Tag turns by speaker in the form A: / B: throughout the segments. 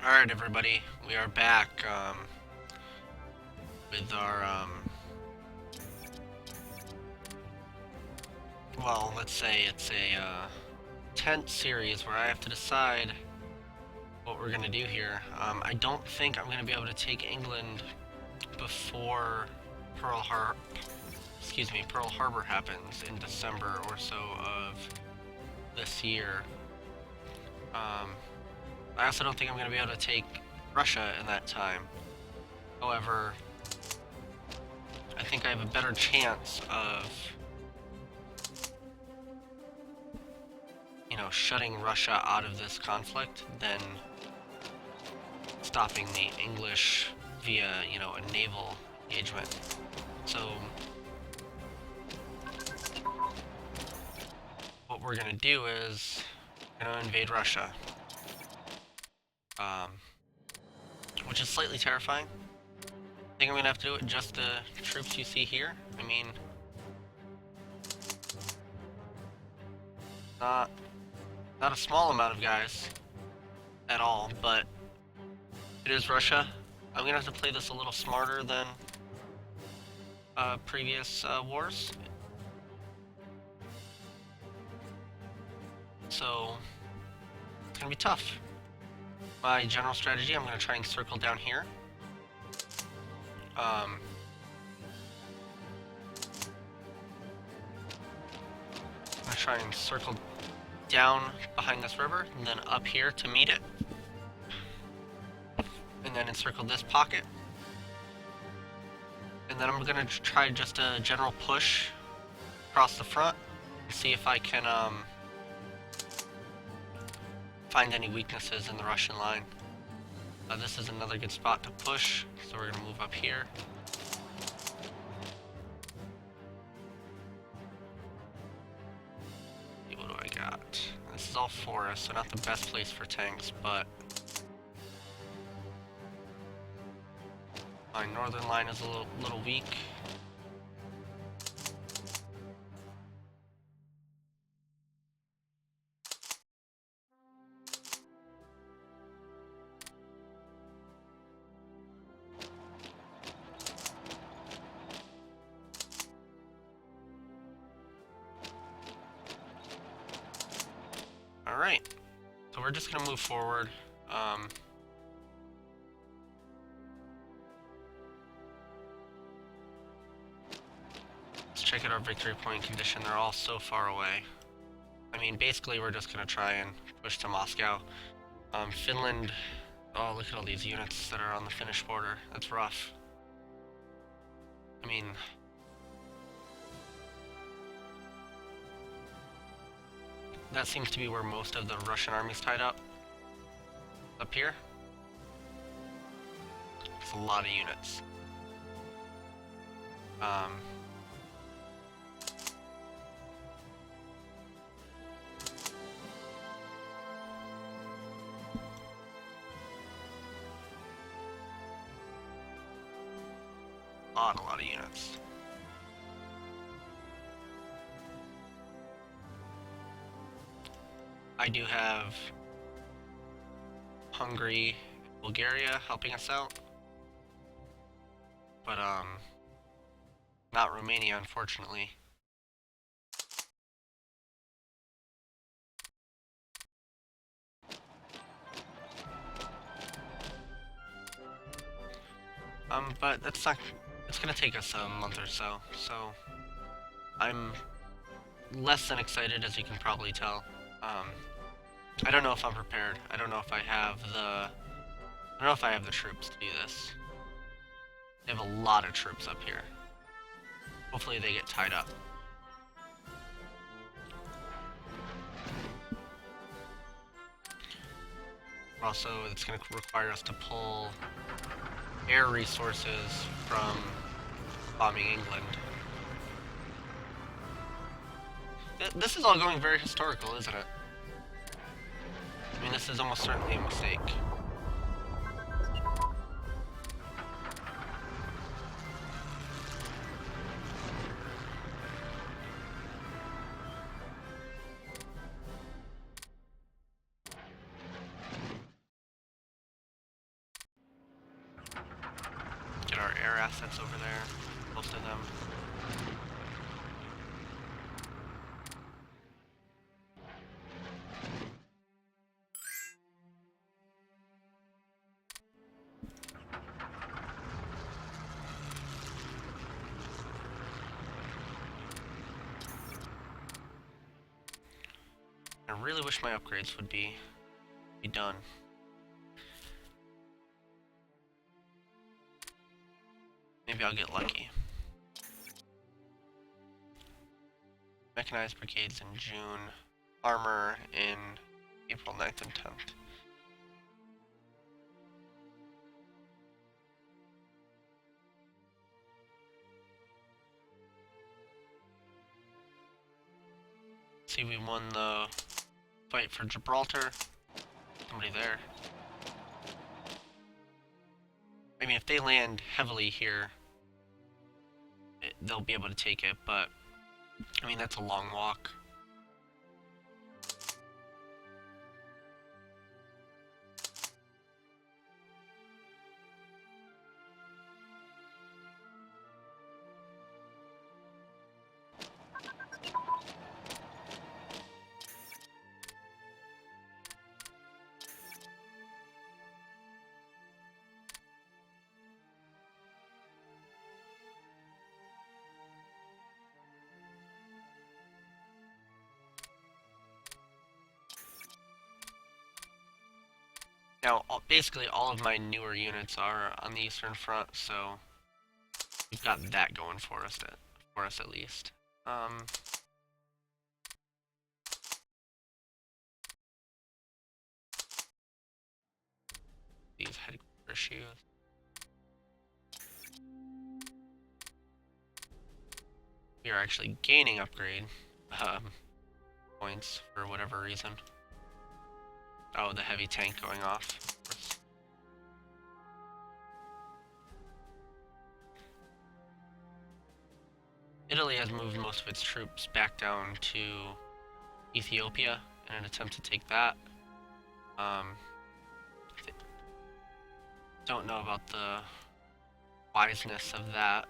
A: Alright, everybody, we are back with our, well, let's say it's a tent series where I have to decide what we're gonna do here. I don't think I'm gonna be able to take England before Pearl Harbor happens in December or so of this year. I also don't think I'm gonna be able to take Russia in that time. However, I think I have a better chance of, shutting Russia out of this conflict than stopping the English via, a naval engagement. So, what we're gonna do is, we're gonna invade Russia. Which is slightly terrifying. I think I'm gonna have to do it with just the troops you see here. I mean, not a small amount of guys at all, but it is Russia. I'm gonna have to play this a little smarter than previous wars. So, it's gonna be tough. My general strategy, I'm gonna try and circle down here. I'm gonna try and circle down behind this river, and then up here to meet it. And then encircle this pocket. And then I'm gonna try just a general push across the front, and see if I can, find any weaknesses in the Russian line. This is another good spot to push, so we're gonna move up here. What do I got? This is all forest, so not the best place for tanks, but my northern line is a little weak. Alright, so we're just gonna move forward. Let's check out our victory point condition. They're all so far away. I mean, basically we're just gonna try and push to Moscow. Finland, oh, look at all these units that are on the Finnish border. That's rough. I mean, that seems to be where most of the Russian army's tied up. Up here. It's a lot of units. A lot of units. I do have Hungary, Bulgaria helping us out, but not Romania, unfortunately. But that's not. It's gonna take us a month or so, so I'm less than excited, as you can probably tell. I don't know if I'm prepared. I don't know if I have the troops to do this. They have a lot of troops up here. Hopefully they get tied up. Also, it's going to require us to pull air resources from bombing England. This is all going very historical, isn't it? I mean, this is almost certainly a mistake. air assets over there, most of them. I really wish my upgrades would be done. Maybe I'll get lucky. Mechanized brigades in June. Armor in April 9th and 10th. See, we won the fight for Gibraltar. Somebody there. I mean, if they land heavily here, they'll be able to take it, but I mean, that's a long walk. Now, basically all of my newer units are on the Eastern Front, so we've got that going for us at least. These headquarter issues. We are actually gaining upgrade points for whatever reason. Oh, the heavy tank going off. Italy has moved most of its troops back down to Ethiopia in an attempt to take that. Don't know about the wiseness of that.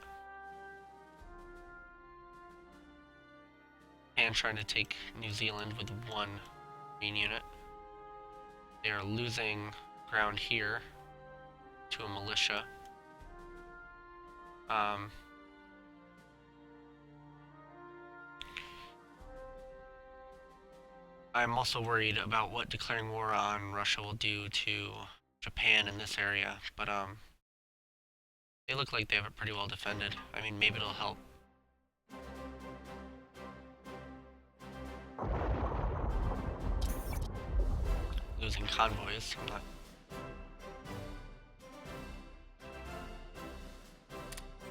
A: And trying to take New Zealand with one Marine unit. They are losing ground here to a militia. I'm also worried about what declaring war on Russia will do to Japan in this area, but they look like they have it pretty well defended. I mean, maybe it'll help. Losing convoys. I'm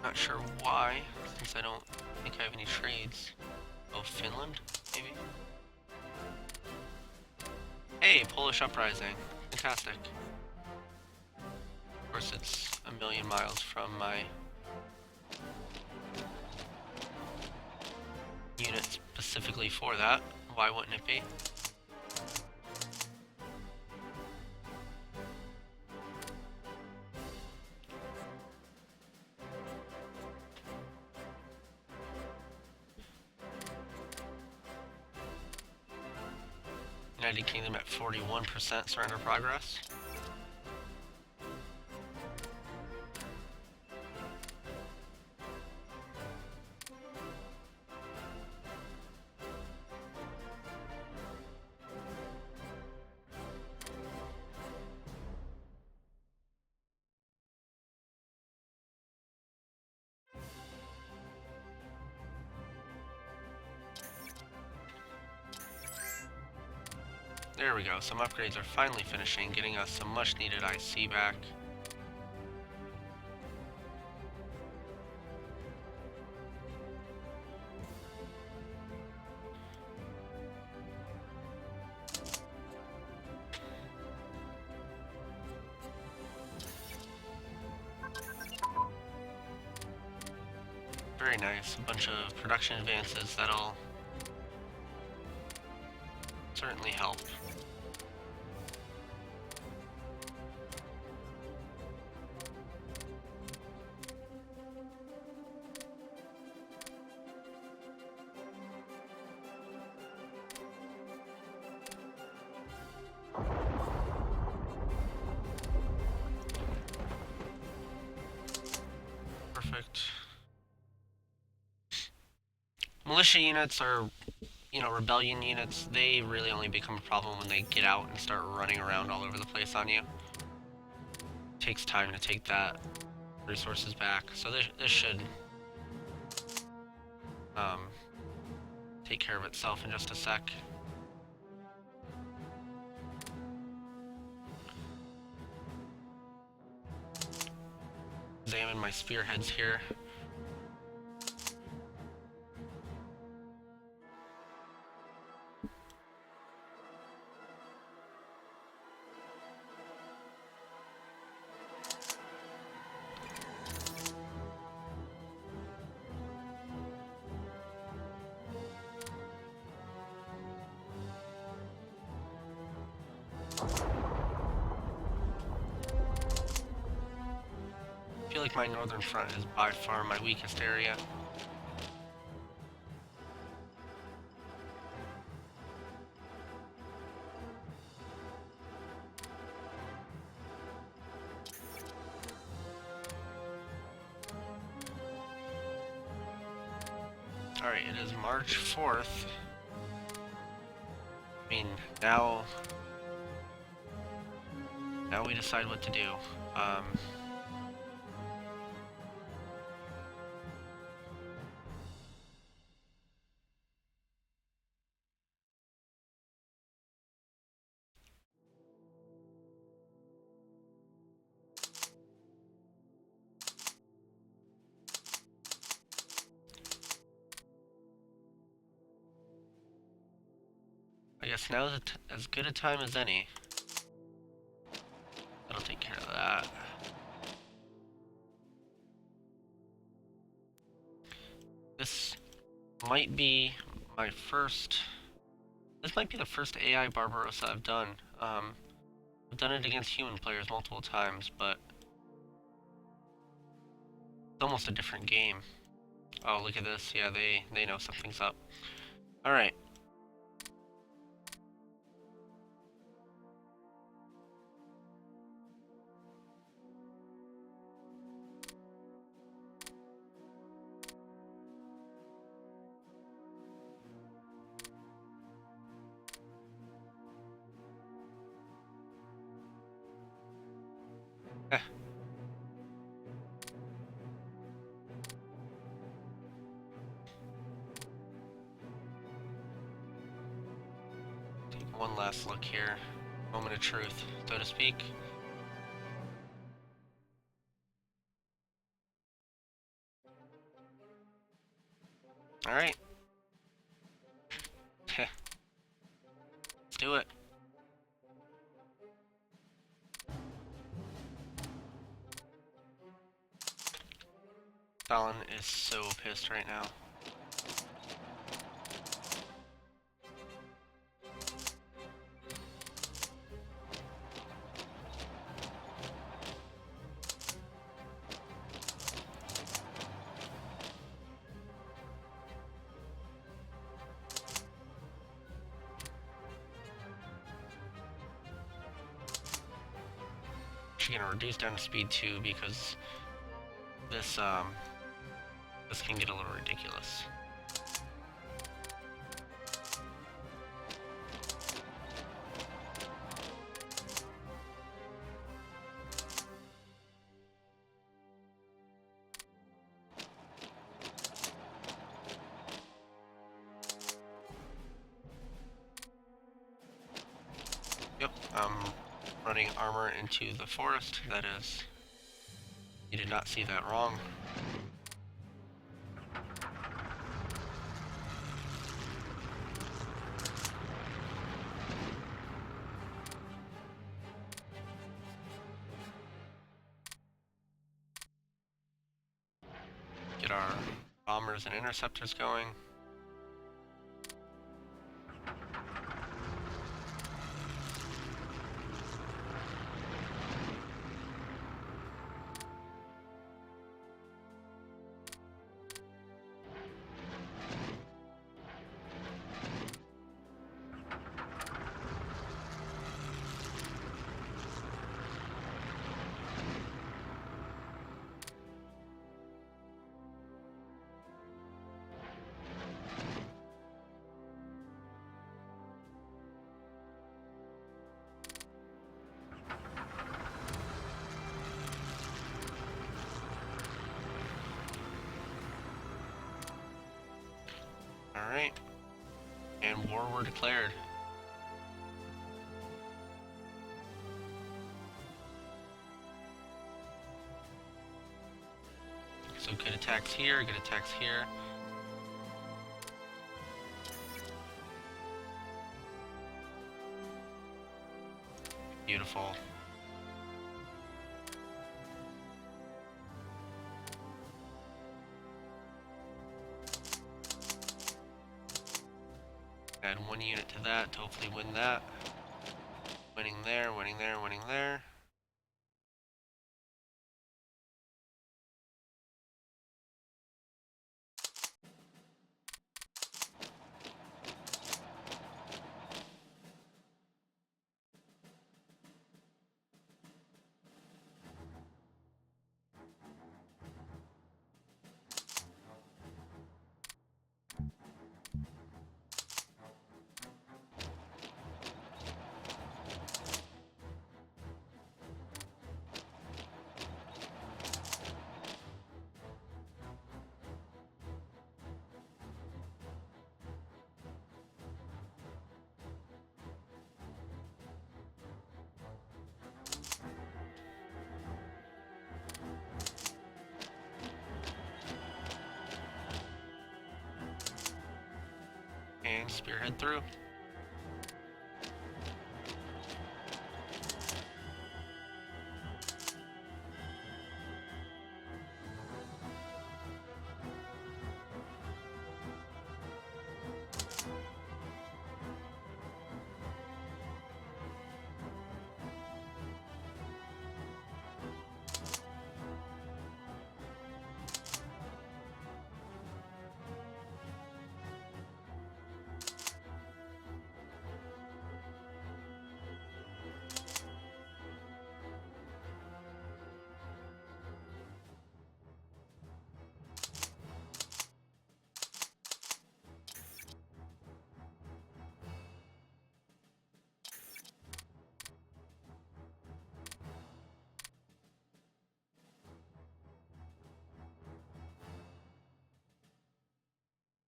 A: not sure why, since I don't think I have any trades. Oh, Finland, maybe? Hey, Polish uprising. Fantastic. Of course, it's a million miles from my unit specifically for that. Why wouldn't it be? United Kingdom at 41% surrender progress. There we go, some upgrades are finally finishing, getting us some much needed IC back. Very nice, a bunch of production advances that'll certainly help. Militia units are, rebellion units. They really only become a problem when they get out and start running around all over the place on you. It takes time to take that resources back. So this should take care of itself in just a sec. Examine my spearheads here. I feel like my northern front is by far my weakest area. Alright, it is March 4th. I mean, now we decide what to do. I guess now is as good a time as any. That'll take care of that. This might be my first... This might be the first AI Barbarossa I've done. I've done it against human players multiple times, but it's almost a different game. Oh, look at this. Yeah, they know something's up. Alright. Take one last look here. Moment of truth, so to speak. Alright. Let's do it. Stalin is so pissed right now. Actually gonna reduce down to speed 2 because this can get a little ridiculous. Yep, running armor into the forest, that is. You did not see that wrong. Get our bombers and interceptors going. Alright. And war were declared. So good attacks here, good attacks here. Beautiful. Add 1 unit to that to hopefully win that. Winning there, winning there, winning there. And spearhead through.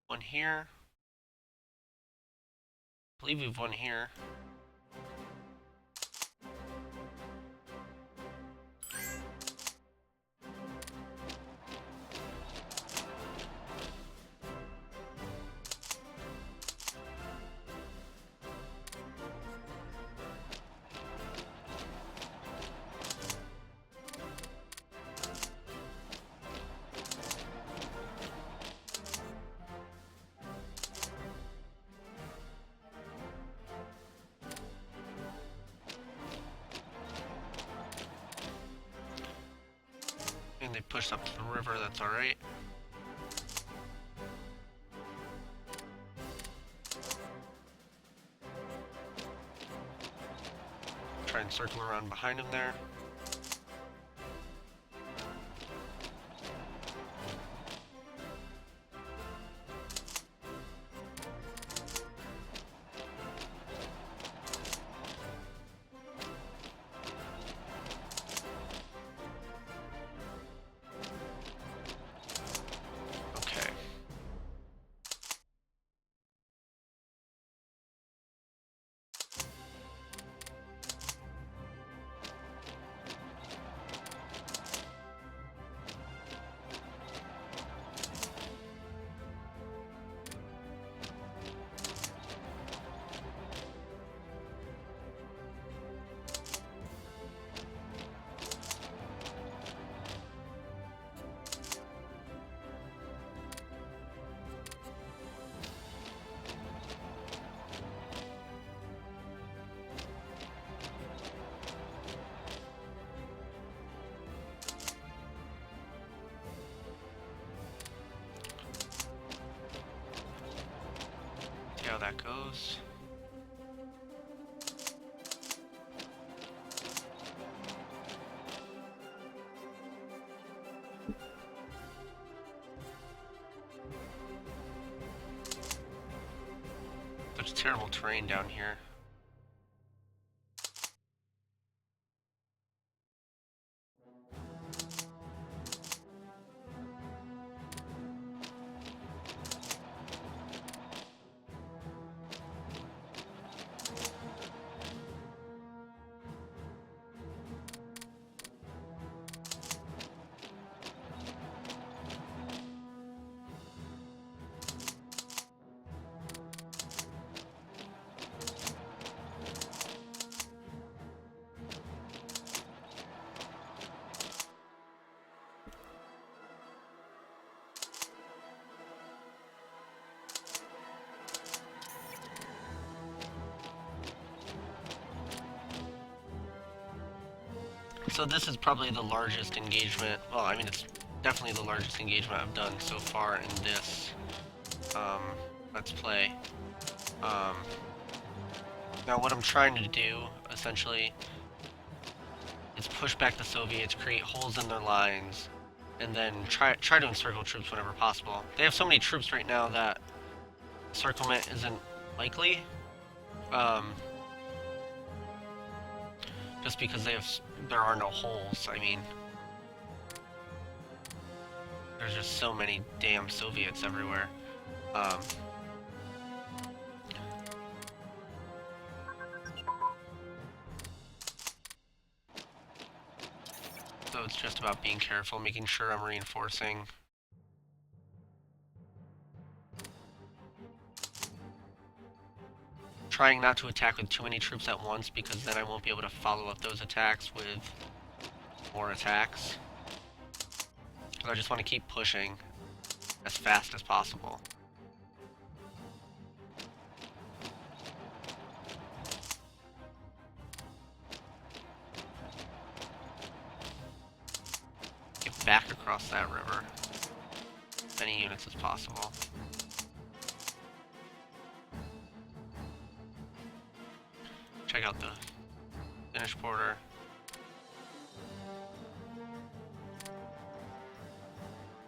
A: One here. I believe we've won here. And they pushed up to the river, that's alright. Try and circle around behind him there. Okay. See how that goes. Such terrible terrain down here. So this is probably the largest engagement. Well, I mean, it's definitely the largest engagement I've done so far in this Let's Play. Um, Now, what I'm trying to do, essentially, is push back the Soviets, create holes in their lines, and then try to encircle troops whenever possible. They have so many troops right now that encirclement isn't likely. Um, just because there are no holes. I mean, there's just so many damn Soviets everywhere. So it's just about being careful, making sure I'm reinforcing. Trying not to attack with too many troops at once, because then I won't be able to follow up those attacks with more attacks. So I just want to keep pushing as fast as possible. Get back across that river. As many units as possible. Check out the Finnish border.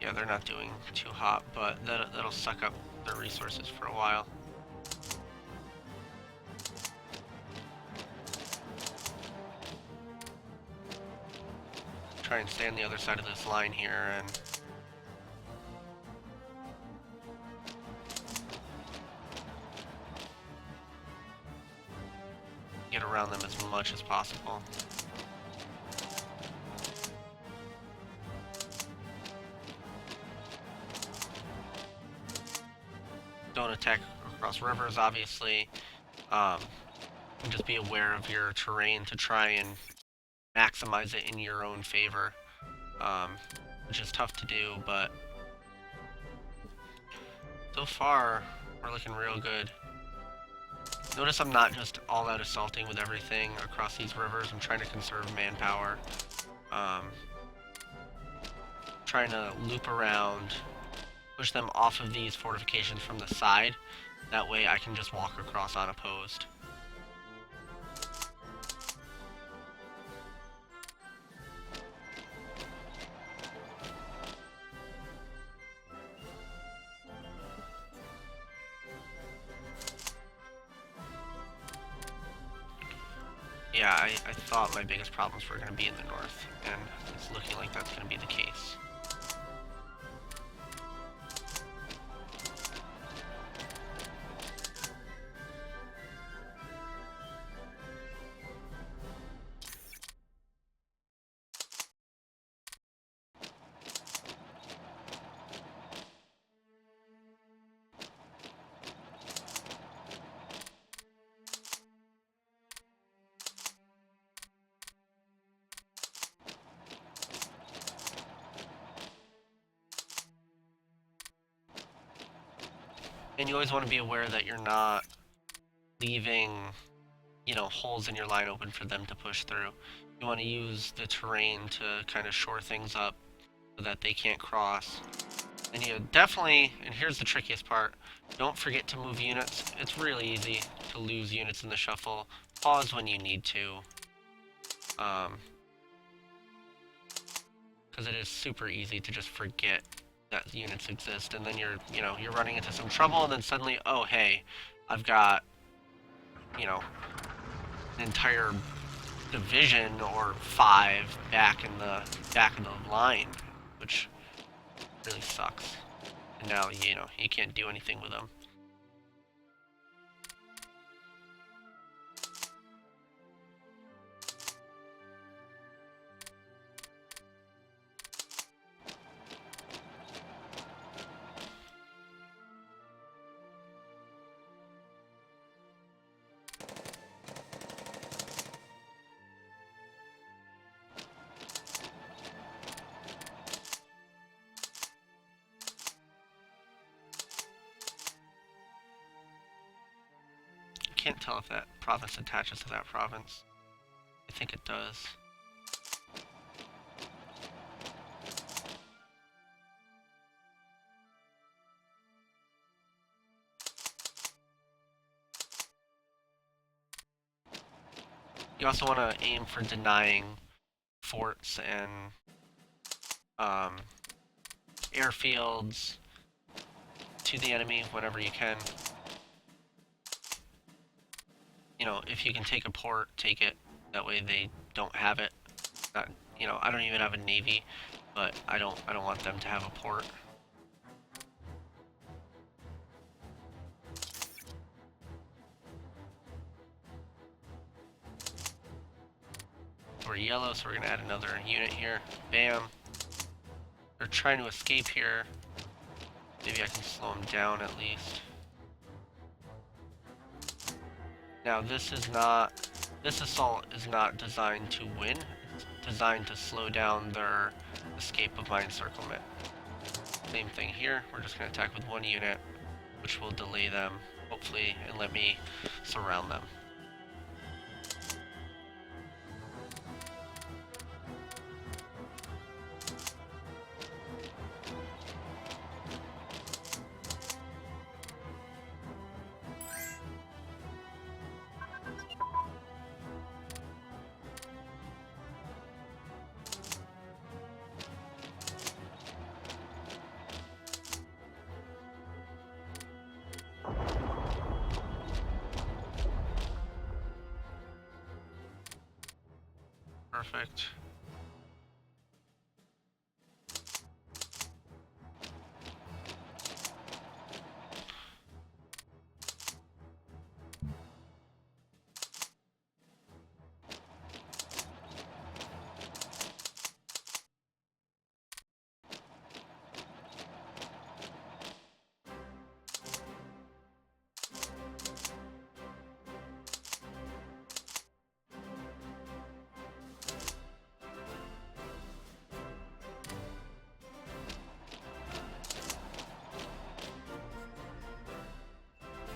A: Yeah, they're not doing too hot, but that'll suck up their resources for a while. Try and stay on the other side of this line here and get around them as much as possible. Don't attack across rivers, obviously. And just be aware of your terrain to try and maximize it in your own favor, which is tough to do, but so far we're looking real good. Notice I'm not just all-out assaulting with everything across these rivers. I'm trying to conserve manpower. Trying to loop around, push them off of these fortifications from the side. That way I can just walk across unopposed. Yeah, I thought my biggest problems were going to be in the north, and it's looking like that's going to be the case. And you always want to be aware that you're not leaving, you know, holes in your line open for them to push through. You want to use the terrain to kind of shore things up so that they can't cross. And you definitely, and here's the trickiest part, don't forget to move units. It's really easy to lose units in the shuffle. Pause when you need to. Because it is super easy to just forget that units exist, and then you're running into some trouble, and then suddenly, oh hey, I've got, you know, an entire division or 5 back in the line, which really sucks. And now, you know, you can't do anything with them. Can't tell if that province attaches to that province. I think it does. You also want to aim for denying forts and airfields to the enemy whenever you can. You know, if you can take a port, take it. That way they don't have it. Not, you know, I don't even have a navy, but I don't want them to have a port. We're yellow, so we're gonna add another unit here. Bam. They're trying to escape here. Maybe I can slow them down at least. Now this assault is not designed to win. It's designed to slow down their escape of my encirclement. Same thing here. We're just gonna attack with one unit, which will delay them, hopefully, and let me surround them. Perfect.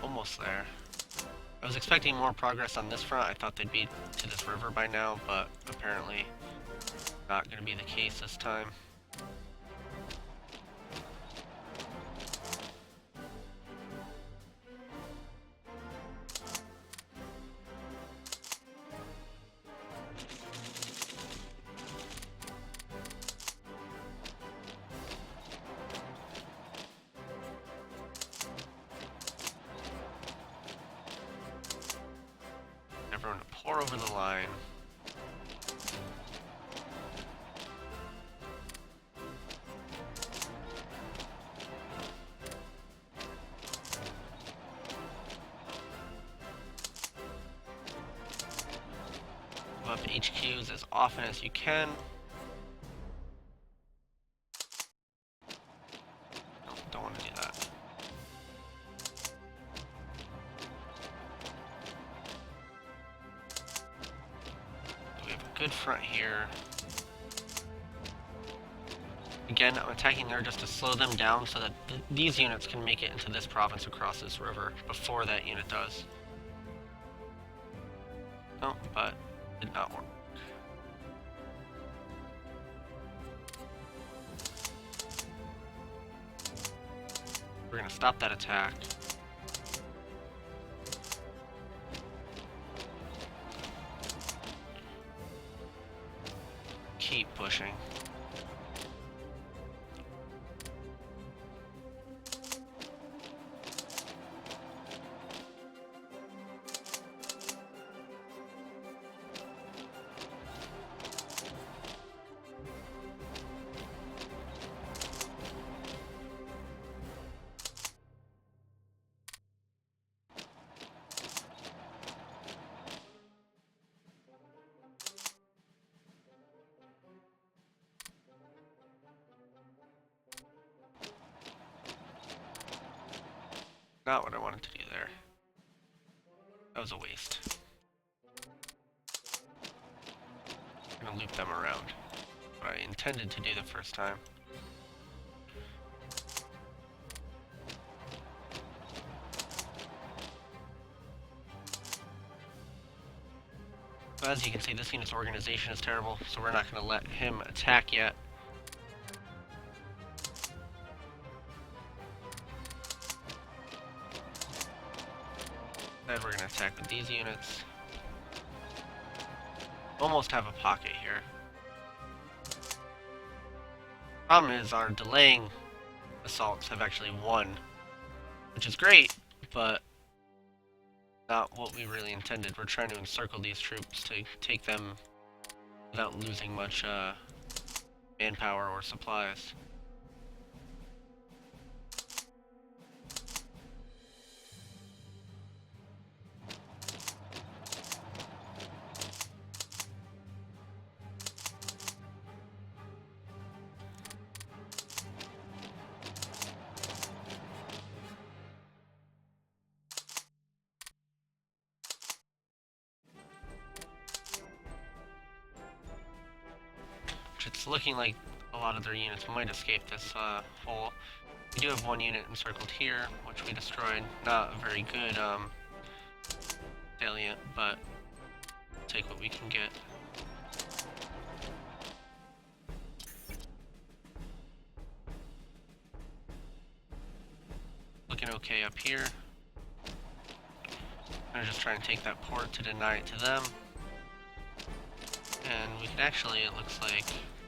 A: Almost there. I was expecting more progress on this front. I thought they'd be to this river by now, but apparently not going to be the case this time. Everyone to pour over the line. Move up HQs as often as you can. No, don't want to do that. We have a good front here. Again, I'm attacking there just to slow them down so that these units can make it into this province across this river before that unit does. No, but did not work. We're gonna stop that attack. Keep pushing. Not what I wanted to do there. That was a waste. I'm gonna loop them around. What I intended to do the first time. But as you can see, this unit's organization is terrible, so we're not gonna let him attack yet. Then we're gonna attack with these units. almost have a pocket here. Problem is, our delaying assaults have actually won, which is great, but not what we really intended. We're trying to encircle these troops to take them without losing much manpower or supplies. It's looking like a lot of their units might escape this hole. We do have one unit encircled here, which we destroyed. Not a very good salient, but take what we can get. Looking okay up here. I'm gonna just try and take that port to deny it to them. And we can actually, it looks like,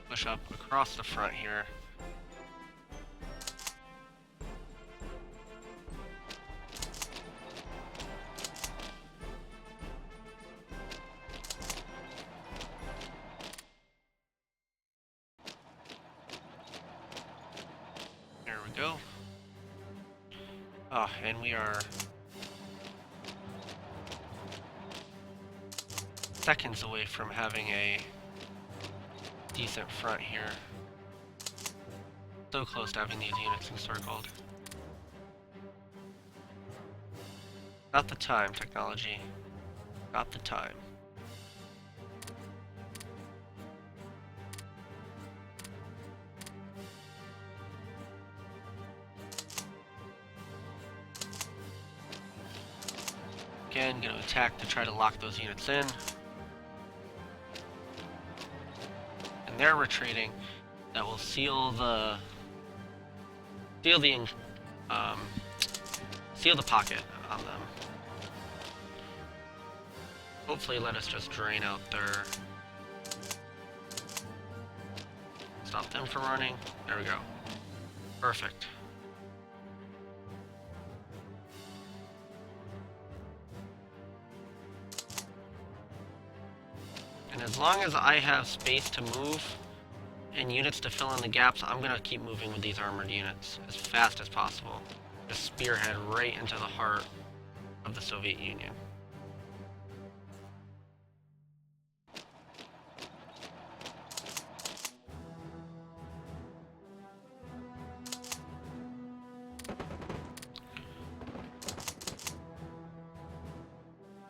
A: push up across the front here. There we go. Oh, and we are seconds away from having a decent front here. So close to having these units encircled. Not the time, technology. Not the time. Again, gonna attack to try to lock those units in. And they're retreating. That will seal the pocket on them. Hopefully let us just drain out their... Stop them from running. There we go. Perfect. And as long as I have space to move and units to fill in the gaps, I'm gonna keep moving with these armored units as fast as possible. Just spearhead right into the heart of the Soviet Union.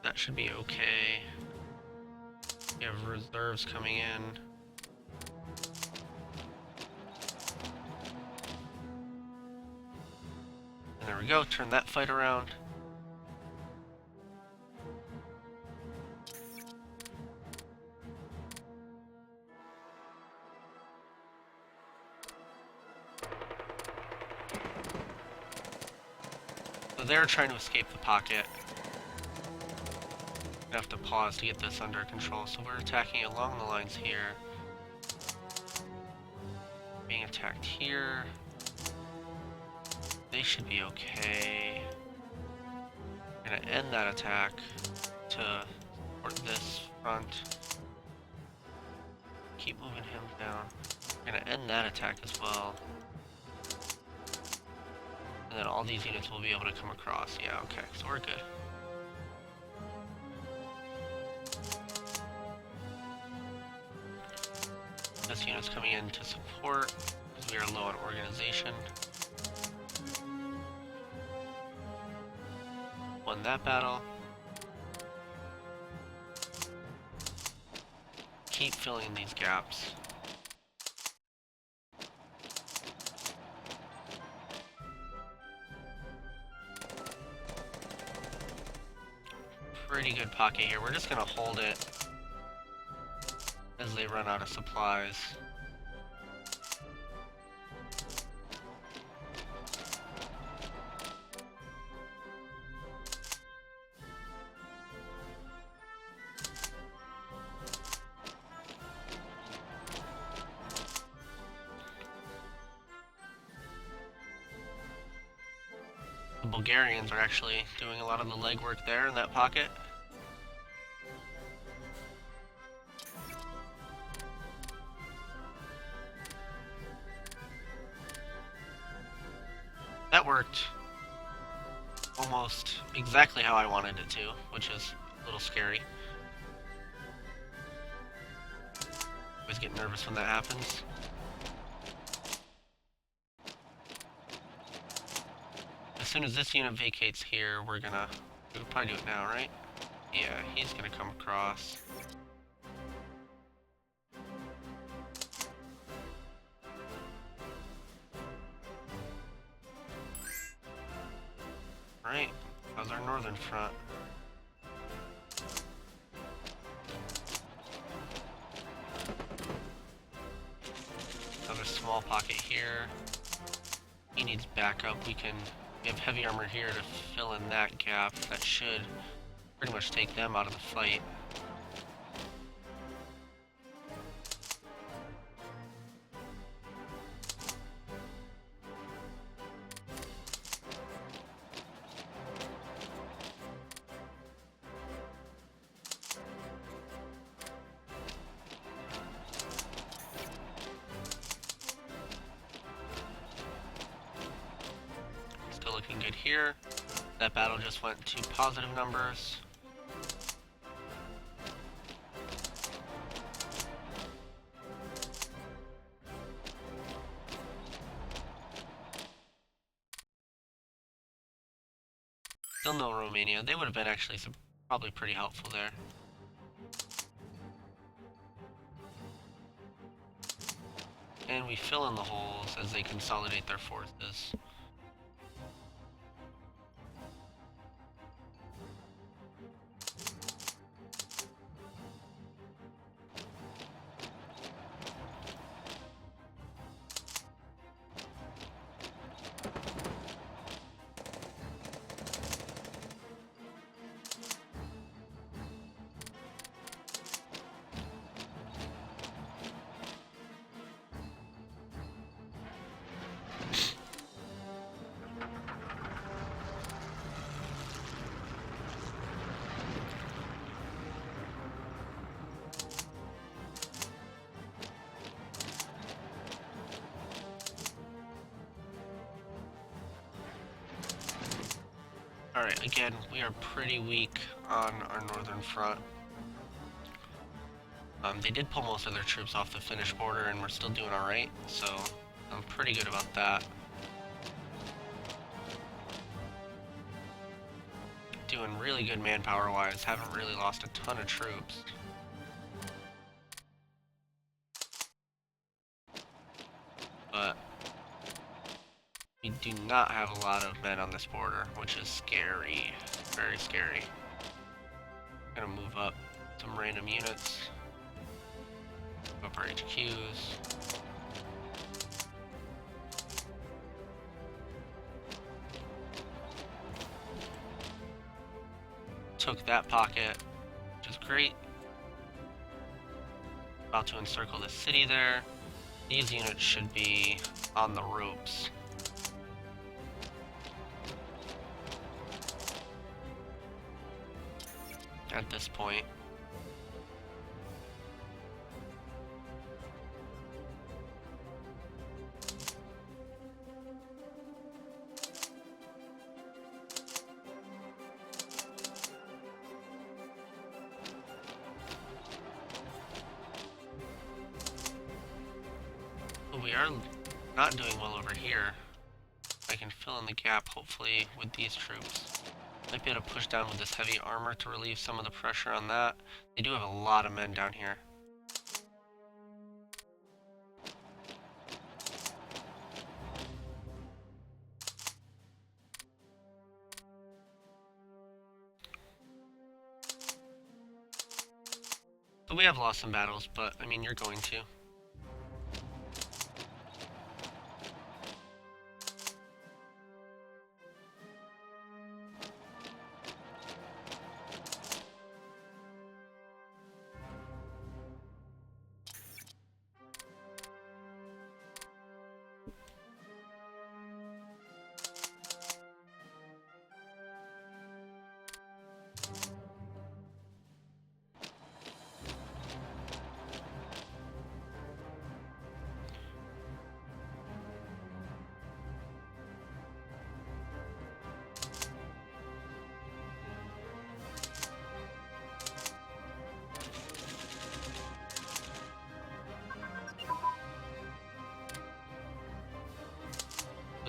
A: That should be okay. We have reserves coming in. And there we go, turn that fight around. So they're trying to escape the pocket. I have to pause to get this under control, so we're attacking along the lines here. Being attacked here. They should be okay. I'm gonna end that attack to support this front. Keep moving him down. I'm gonna end that attack as well. And then all these units will be able to come across. Yeah, okay, so we're good. This unit's coming in to support because we are low on organization. Won that battle. Keep filling these gaps. Pretty good pocket here. We're just gonna hold it as they run out of supplies. Bulgarians are actually doing a lot of the legwork there in that pocket. That worked almost exactly how I wanted it to, which is a little scary. Always get nervous when that happens. As soon as this unit vacates here, we'll probably do it now, right? Yeah, he's gonna come across. Right, how's our northern front? Another small pocket here. He needs backup. We have heavy armor here to fill in that gap. That should pretty much take them out of the fight. Still looking good here. That battle just went to positive numbers. Still no Romania. They would have been actually probably pretty helpful there. And we fill in the holes as they consolidate their forces. Alright, again, we are pretty weak on our northern front. They did pull most of their troops off the Finnish border and we're still doing alright, so I'm pretty good about that. Doing really good manpower-wise, haven't really lost a ton of troops. But we do not have a lot of men on this border, which is scary. Very scary. Gonna move up some random units. Up our HQs. Took that pocket, which is great. About to encircle the city there. These units should be on the ropes. At this point. We are not doing well over here. I can fill in the gap, hopefully, with these troops. Might be able to push down with this heavy armor to relieve some of the pressure on that. They do have a lot of men down here. So we have lost some battles, but, I mean, you're going to.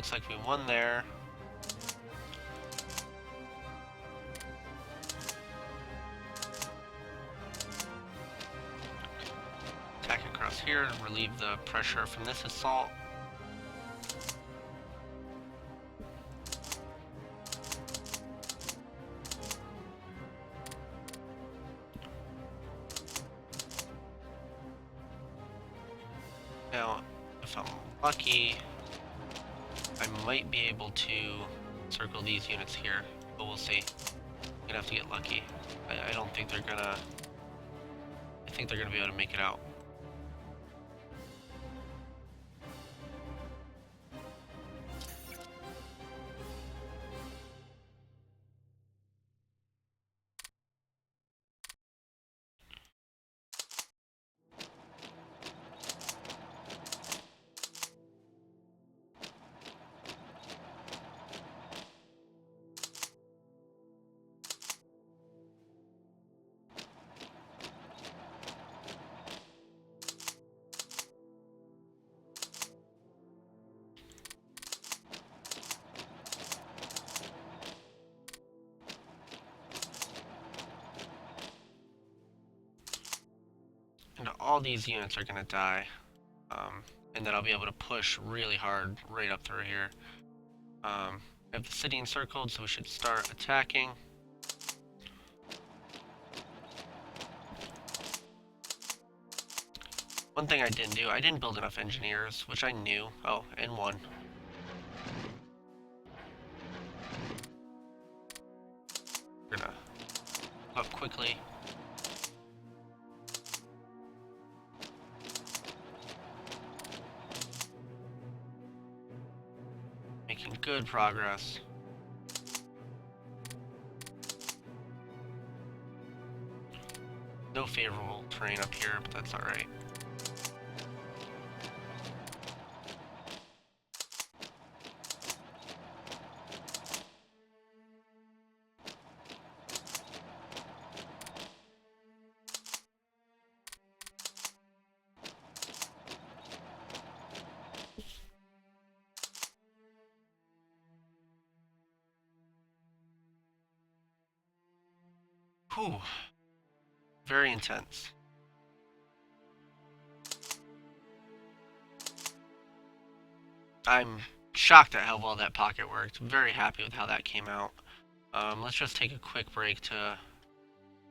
A: looks like we won there. Attack across here to relieve the pressure from this assault. Now, if I'm lucky, I might be able to circle these units here, but we'll see. I'm gonna have to get lucky. I don't think they're gonna... I think they're gonna be able to make it out. And all these units are gonna die. And then I'll be able to push really hard right up through here. I have the city encircled, so we should start attacking. One thing I didn't do, I didn't build enough engineers, which I knew. Oh, and one. We're gonna up quickly. Making good progress. No favorable terrain up here, but that's alright. Whew. Very intense. I'm shocked at how well that pocket worked. I'm very happy with how that came out. Let's just take a quick break to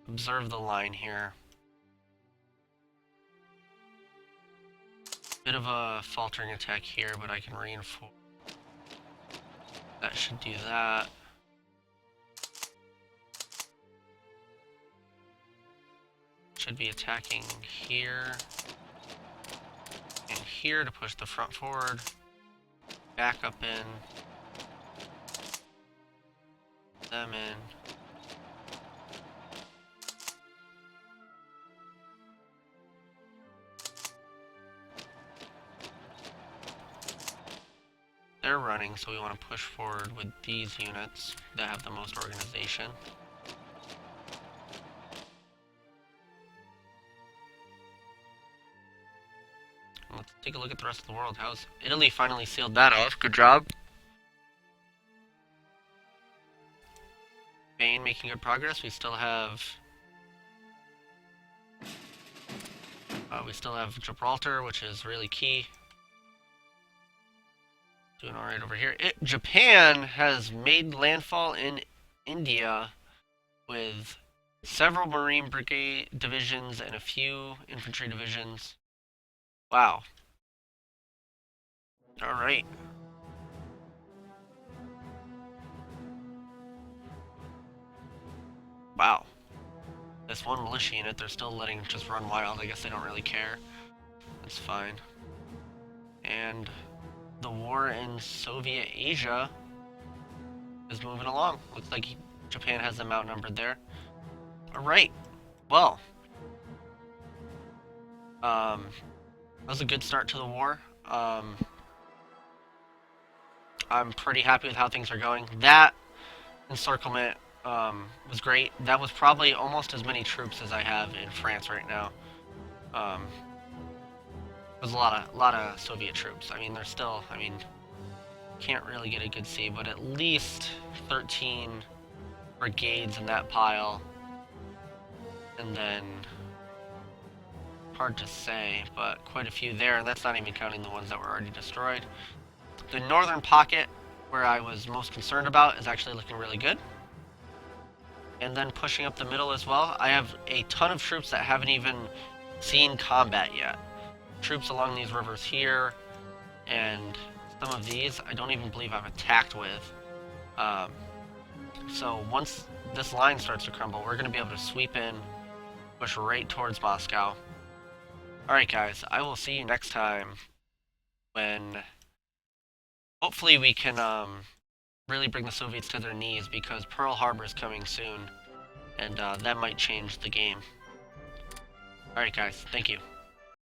A: observe the line here. Bit of a faltering attack here, but I can reinforce. That should do that. Should be attacking here and here to push the front forward. Back up in. Them in. They're running, so we want to push forward with these units that have the most organization. Let's take a look at the rest of the world. How's Italy finally sealed that off? Good job. Spain making good progress. We still have Gibraltar, which is really key. Doing alright over here. Japan has made landfall in India with several Marine Brigade divisions and a few infantry divisions. Wow. Alright. Wow. This one militia unit, they're still letting it just run wild. I guess they don't really care. That's fine. And the war in Soviet Asia is moving along. Looks like Japan has them outnumbered there. Alright. Well. That was a good start to the war. I'm pretty happy with how things are going. That encirclement was great. That was probably almost as many troops as I have in France right now. There's a lot of Soviet troops. I mean, they're still, can't really get a good see, but at least 13 brigades in that pile. And then, hard to say, but quite a few there, and that's not even counting the ones that were already destroyed. The northern pocket, where I was most concerned about, is actually looking really good. And then pushing up the middle as well, I have a ton of troops that haven't even seen combat yet. Troops along these rivers here, and some of these I don't even believe I've attacked with. So once this line starts to crumble, we're going to be able to sweep in, push right towards Moscow. Alright guys, I will see you next time when hopefully we can really bring the Soviets to their knees, because Pearl Harbor is coming soon, and that might change the game. Alright guys, thank you.